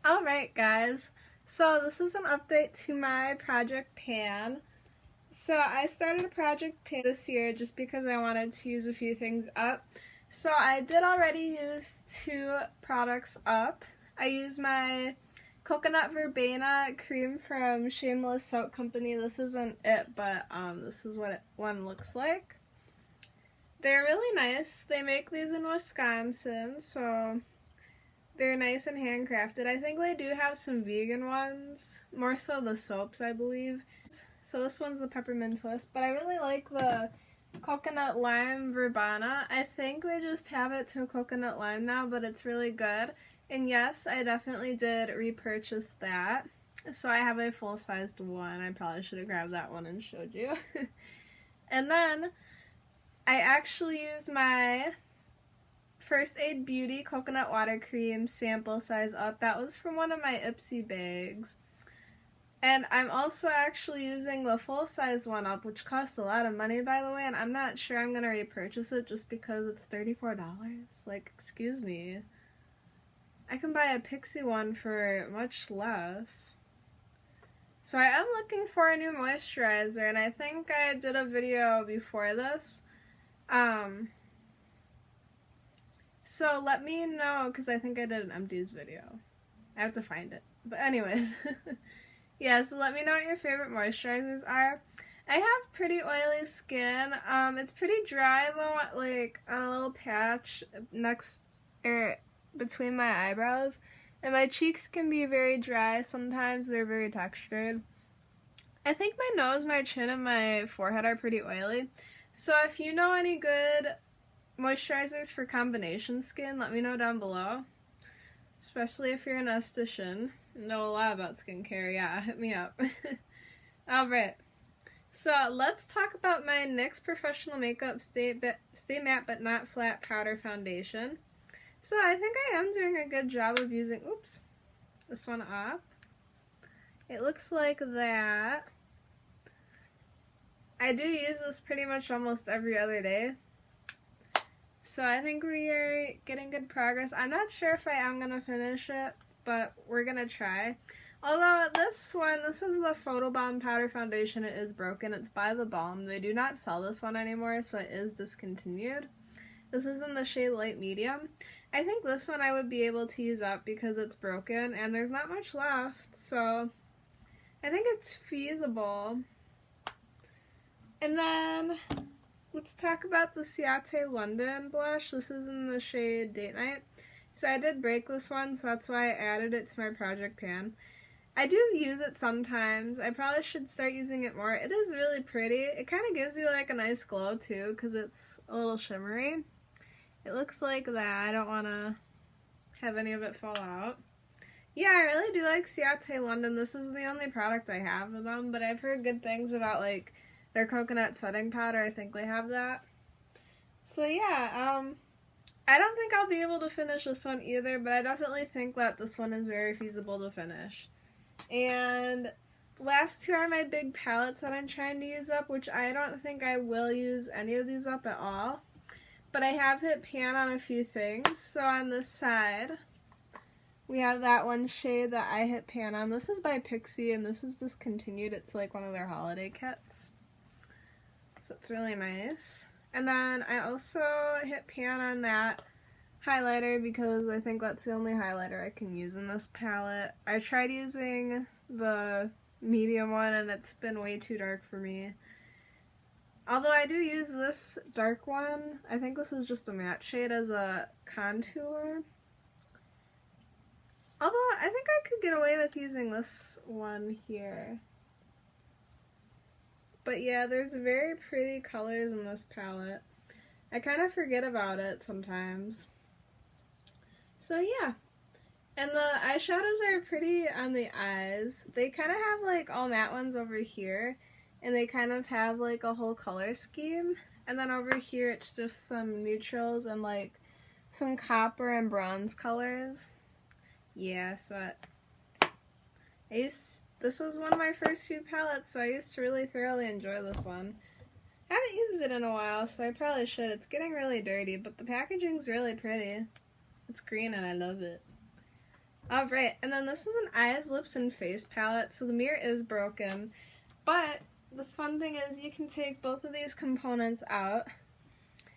Alright guys, so this is an update to my project pan. So I started a project pan this year just because I wanted to use a few things up. So I did already use 2 products up. I used my coconut verbena cream from Shameless Soap Company. This isn't it, but this is what one looks like. They're really nice. They make these in Wisconsin, so they're nice and handcrafted. I think they do have some vegan ones, more so the soaps, I believe. So this one's the peppermint twist, but I really like the coconut lime verbena. I think they just have it to coconut lime now, but it's really good. And yes, I definitely did repurchase that. So I have a full-sized one. I probably should have grabbed that one and showed you. And then I actually used my First Aid Beauty Coconut Water Cream sample size up. That was from one of my Ipsy bags. And I'm also actually using the full-size one up, which costs a lot of money, by the way, and I'm not sure I'm going to repurchase it just because it's $34. Like, excuse me. I can buy a Pixie one for much less. So I am looking for a new moisturizer, and I think I did a video before this. So let me know, because I think I did an empties video. I have to find it. But anyways, yeah, so let me know what your favorite moisturizers are. I have pretty oily skin. It's pretty dry though, like on a little patch between my eyebrows. And my cheeks can be very dry. Sometimes they're very textured. I think my nose, my chin, and my forehead are pretty oily. So if you know any good moisturizers for combination skin, let me know down below. Especially if you're an esthetician and know a lot about skincare, yeah, hit me up. Alright, so let's talk about my NYX Professional Makeup Stay Matte But Not Flat Powder Foundation. So I think I am doing a good job of using, this one up. It looks like that. I do use this pretty much almost every other day. So I think we are getting good progress. I'm not sure if I am going to finish it, but we're going to try. Although this is the Photobomb Powder Foundation. It is broken. It's by The Balm. They do not sell this one anymore, so it is discontinued. This is in the shade Light Medium. I think this one I would be able to use up because it's broken and there's not much left. So I think it's feasible. And then let's talk about the Ciate London blush. This is in the shade Date Night. So I did break this one, so that's why I added it to my project pan. I do use it sometimes. I probably should start using it more. It is really pretty. It kind of gives you like a nice glow too, because it's a little shimmery. It looks like that. I don't want to have any of it fall out. Yeah, I really do like Ciate London. This is the only product I have of them, but I've heard good things about like their coconut setting powder. I think they have that. So yeah, I don't think I'll be able to finish this one either, but I definitely think that this one is very feasible to finish. And last 2 are my big palettes that I'm trying to use up, which I don't think I will use any of these up at all. But I have hit pan on a few things. So on this side, we have that one shade that I hit pan on. This is by Pixie, and this is discontinued. It's like one of their holiday kits. So it's really nice. And then I also hit pan on that highlighter because I think that's the only highlighter I can use in this palette. I tried using the medium one and it's been way too dark for me. Although I do use this dark one, I think this is just a matte shade, as a contour. Although I think I could get away with using this one here. But yeah, there's very pretty colors in this palette. I kind of forget about it sometimes. So yeah. And the eyeshadows are pretty on the eyes. They kind of have like all matte ones over here. And they kind of have like a whole color scheme. And then over here it's just some neutrals and like some copper and bronze colors. Yeah, so this was one of my first few palettes, so I used to really thoroughly enjoy this one. I haven't used it in a while, so I probably should. It's getting really dirty, but the packaging's really pretty. It's green and I love it. Alright, and then this is an eyes, lips, and face palette, so the mirror is broken. But the fun thing is you can take both of these components out.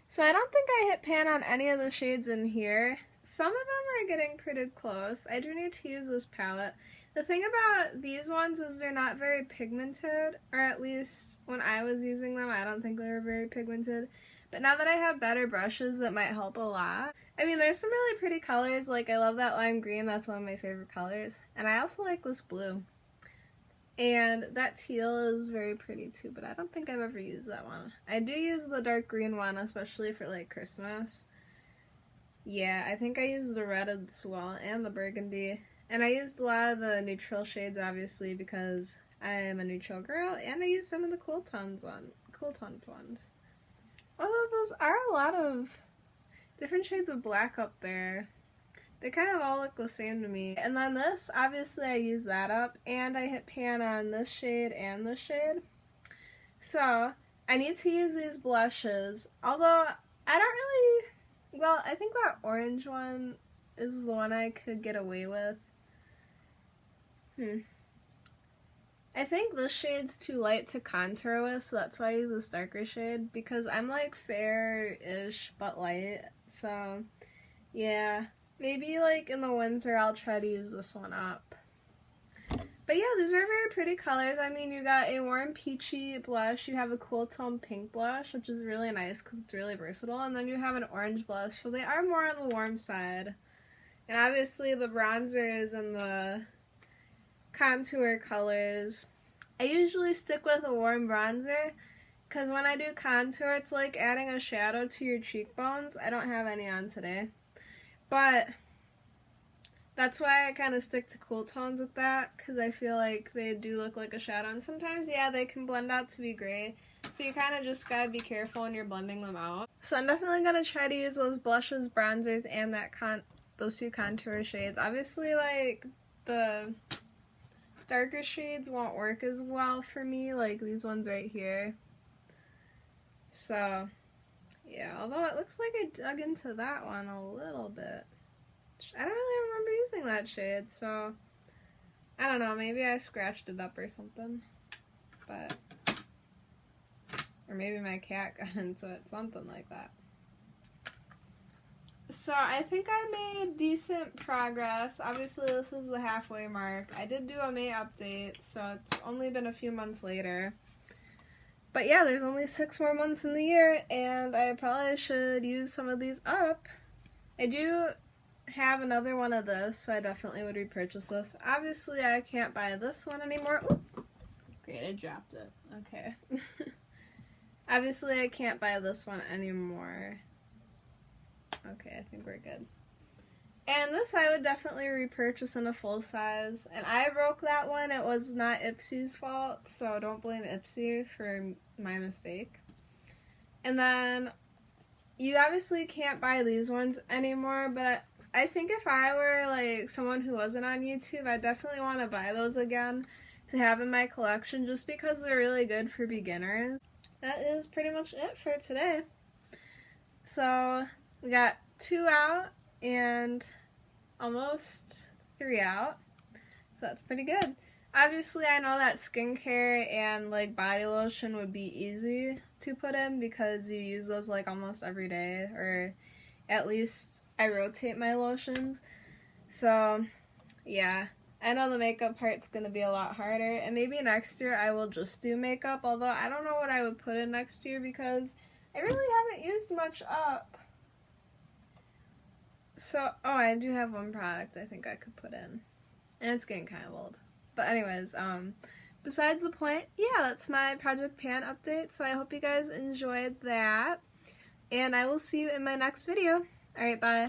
So I don't think I hit pan on any of the shades in here. Some of them are getting pretty close. I do need to use this palette. The thing about these ones is they're not very pigmented, or at least when I was using them, I don't think they were very pigmented. But now that I have better brushes, that might help a lot. I mean, there's some really pretty colors, like I love that lime green, that's one of my favorite colors. And I also like this blue. And that teal is very pretty too, but I don't think I've ever used that one. I do use the dark green one, especially for like Christmas. Yeah, I think I used the red as well, and the burgundy. And I used a lot of the neutral shades, obviously, because I am a neutral girl, and I used some of the cool tones ones. Although those are a lot of different shades of black up there. They kind of all look the same to me. And then this, obviously I use that up, and I hit pan on this shade and this shade. So, I need to use these blushes, although I don't really, well, I think that orange one is the one I could get away with. I think this shade's too light to contour with, so that's why I use this darker shade, because I'm like fair-ish but light, so yeah. Maybe like in the winter I'll try to use this one up. But yeah, these are very pretty colors. I mean, you got a warm peachy blush, you have a cool tone pink blush, which is really nice because it's really versatile, and then you have an orange blush, so they are more on the warm side. And obviously the bronzers and the contour colors. I usually stick with a warm bronzer because when I do contour, it's like adding a shadow to your cheekbones. I don't have any on today. But that's why I kind of stick to cool tones with that, because I feel like they do look like a shadow. And sometimes, yeah, they can blend out to be gray. So you kind of just gotta be careful when you're blending them out. So I'm definitely gonna try to use those blushes, bronzers, and those two contour shades. Obviously, like, the darker shades won't work as well for me, like these ones right here. So yeah, although it looks like I dug into that one a little bit. I don't really remember using that shade, so I don't know, maybe I scratched it up or something. But, or maybe my cat got into it, something like that. So I think I made decent progress. Obviously this is the halfway mark. I did do a May update, so it's only been a few months later. But yeah, there's only 6 more months in the year, and I probably should use some of these up. I do have another one of this, so I definitely would repurchase this. Obviously, I can't buy this one anymore. Ooh, great, I dropped it. Okay. Obviously, I can't buy this one anymore. Okay, I think we're good. And this I would definitely repurchase in a full size. And I broke that one. It was not Ipsy's fault, so don't blame Ipsy for my mistake. And then you obviously can't buy these ones anymore, but I think if I were like someone who wasn't on YouTube, I definitely want to buy those again to have in my collection just because they're really good for beginners. That is pretty much it for today. So we got 2 out and almost 3 out, so that's pretty good. Obviously, I know that skincare and like body lotion would be easy to put in because you use those like almost every day, or at least I rotate my lotions. So yeah, I know the makeup part's gonna be a lot harder, and maybe next year I will just do makeup, although I don't know what I would put in next year because I really haven't used much up. So, oh, I do have one product I think I could put in. And it's getting kind of old. But anyways, besides the point, yeah, that's my Project Pan update. So I hope you guys enjoyed that. And I will see you in my next video. Alright, bye.